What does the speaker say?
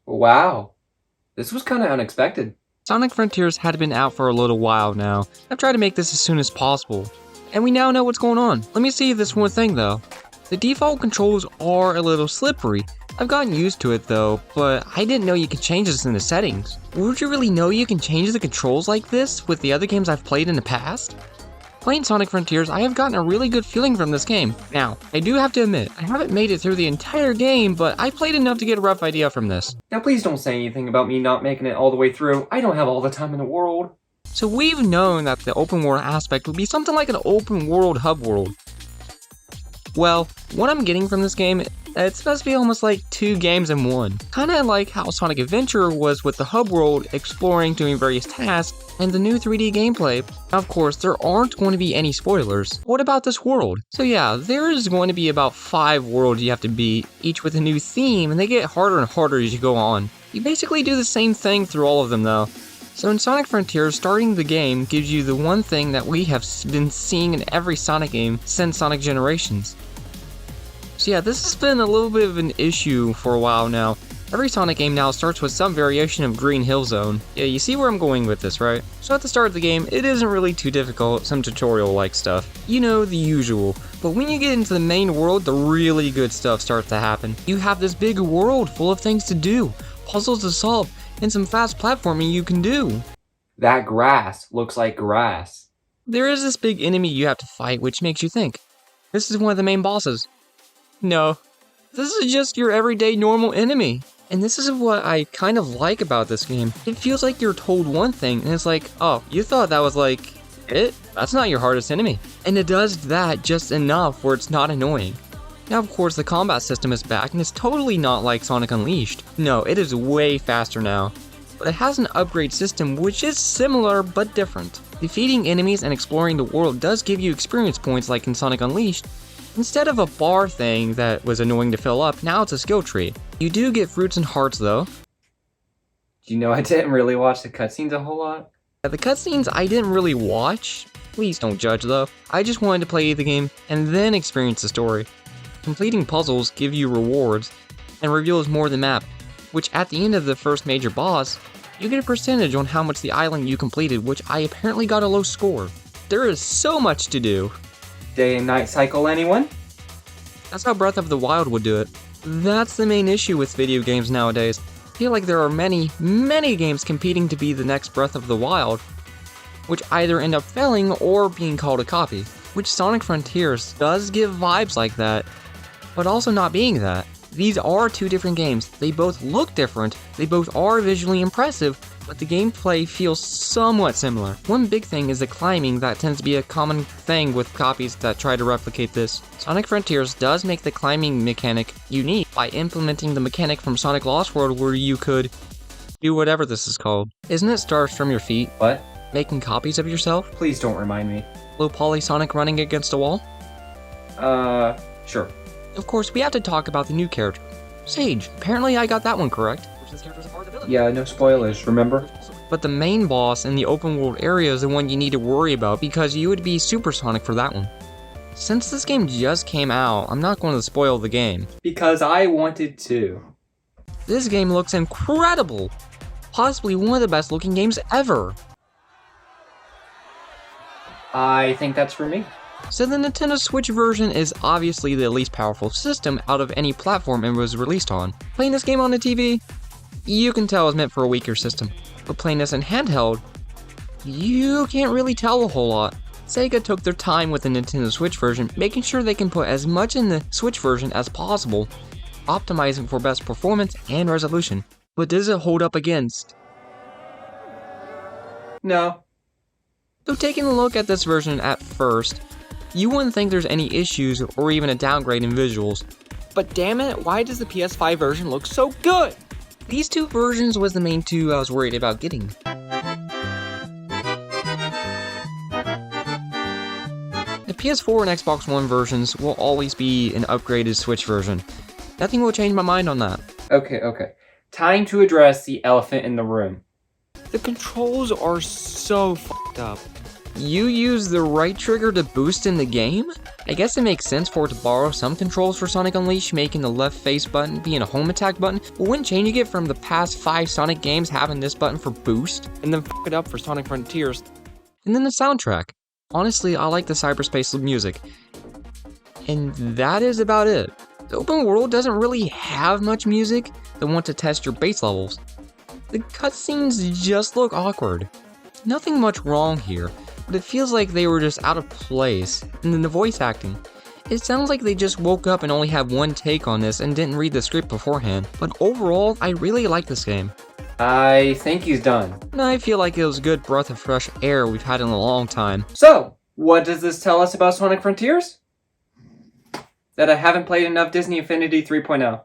Wow, this was kind of unexpected. Sonic Frontiers had been out for a little while now. I've tried to make this as soon as possible, and we now know what's going on. Let me see this one thing though. The default controls are a little slippery. I've gotten used to it though, but I didn't know you could change this in the settings. Would you really know you can change the controls like this with the other games I've played in the past? Playing Sonic Frontiers, I have gotten a really good feeling from this game. Now, I do have to admit, I haven't made it through the entire game, but I played enough to get a rough idea from this. Now please don't say anything about me not making it all the way through. I don't have all the time in the world. So we've known that the open world aspect would be something like an open world hub world. Well, what I'm getting from this game, it's supposed to be almost like two games in one. Kinda like how Sonic Adventure was with the hub world, exploring, doing various tasks, and the new 3D gameplay. Of course, there aren't going to be any spoilers. What about this world? So yeah, there is going to be about 5 worlds you have to beat, each with a new theme, and they get harder and harder as you go on. You basically do the same thing through all of them though. So in Sonic Frontiers, starting the game gives you the one thing that we have been seeing in every Sonic game since Sonic Generations. So yeah, this has been a little bit of an issue for a while now. Every Sonic game now starts with some variation of Green Hill Zone. Yeah, you see where I'm going with this, right? So at the start of the game, it isn't really too difficult, some tutorial-like stuff. You know, the usual. But when you get into the main world, the really good stuff starts to happen. You have this big world full of things to do, puzzles to solve, and some fast platforming you can do. That grass looks like grass. There is this big enemy you have to fight, which makes you think, this is one of the main bosses. No, this is just your everyday normal enemy. And this is what I kind of like about this game. It feels like you're told one thing, and it's like, oh, you thought that was like, it? That's not your hardest enemy. And it does that just enough where it's not annoying. Now, of course, the combat system is back, and it's totally not like Sonic Unleashed. No, it is way faster now. But it has an upgrade system which is similar but different. Defeating enemies and exploring the world does give you experience points like in Sonic Unleashed. Instead of a bar thing that was annoying to fill up, now it's a skill tree. You do get fruits and hearts though. Do you know I didn't really watch the cutscenes a whole lot? The cutscenes I didn't really watch. Please don't judge though. I just wanted to play the game and then experience the story. Completing puzzles give you rewards and reveals more of the map, which at the end of the first major boss, you get a percentage on how much the island you completed, which I apparently got a low score. There is so much to do. Day and night cycle, anyone? That's how Breath of the Wild would do it. That's the main issue with video games nowadays. I feel like there are many games competing to be the next Breath of the Wild, which either end up failing or being called a copy. Which Sonic Frontiers does give vibes like that, but also not being that. These are two different games. They both look different, they both are visually impressive, but the gameplay feels somewhat similar. One big thing is the climbing that tends to be a common thing with copies that try to replicate this. Sonic Frontiers does make the climbing mechanic unique by implementing the mechanic from Sonic Lost World where you could do whatever this is called. Isn't it stars from your feet? What? Making copies of yourself? Please don't remind me. Low poly Sonic running against a wall? Sure. Of course, we have to talk about the new character. Sage. Apparently I got that one correct. Yeah, no spoilers, remember? But the main boss in the open world area is the one you need to worry about because you would be supersonic for that one. Since this game just came out, I'm not going to spoil the game. Because I wanted to. This game looks incredible! Possibly one of the best looking games ever! I think that's for me. So the Nintendo Switch version is obviously the least powerful system out of any platform it was released on. Playing this game on the TV, you can tell it's meant for a weaker system. But playing this in handheld, you can't really tell a whole lot. Sega took their time with the Nintendo Switch version, making sure they can put as much in the Switch version as possible, optimizing for best performance and resolution. But does it hold up against? No. So taking a look at this version at first, you wouldn't think there's any issues or even a downgrade in visuals. But damn it, why does the PS5 version look so good? These two versions was the main two I was worried about getting. The PS4 and Xbox One versions will always be an upgraded Switch version. Nothing will change my mind on that. Okay. Time to address the elephant in the room. The controls are so f***ed up. You use the right trigger to boost in the game? I guess it makes sense for it to borrow some controls for Sonic Unleashed, making the left face button being a home attack button, but when changing it from the past 5 Sonic games having this button for boost, and then f it up for Sonic Frontiers. And then the soundtrack. Honestly, I like the cyberspace music. And that is about it. The open world doesn't really have much music that want to test your base levels. The cutscenes just look awkward. Nothing much wrong here, but it feels like they were just out of place. And then the voice acting. It sounds like they just woke up and only had one take on this and didn't read the script beforehand. But overall, I really like this game. I think he's done. And I feel like it was a good breath of fresh air we've had in a long time. So, what does this tell us about Sonic Frontiers? That I haven't played enough Disney Infinity 3.0.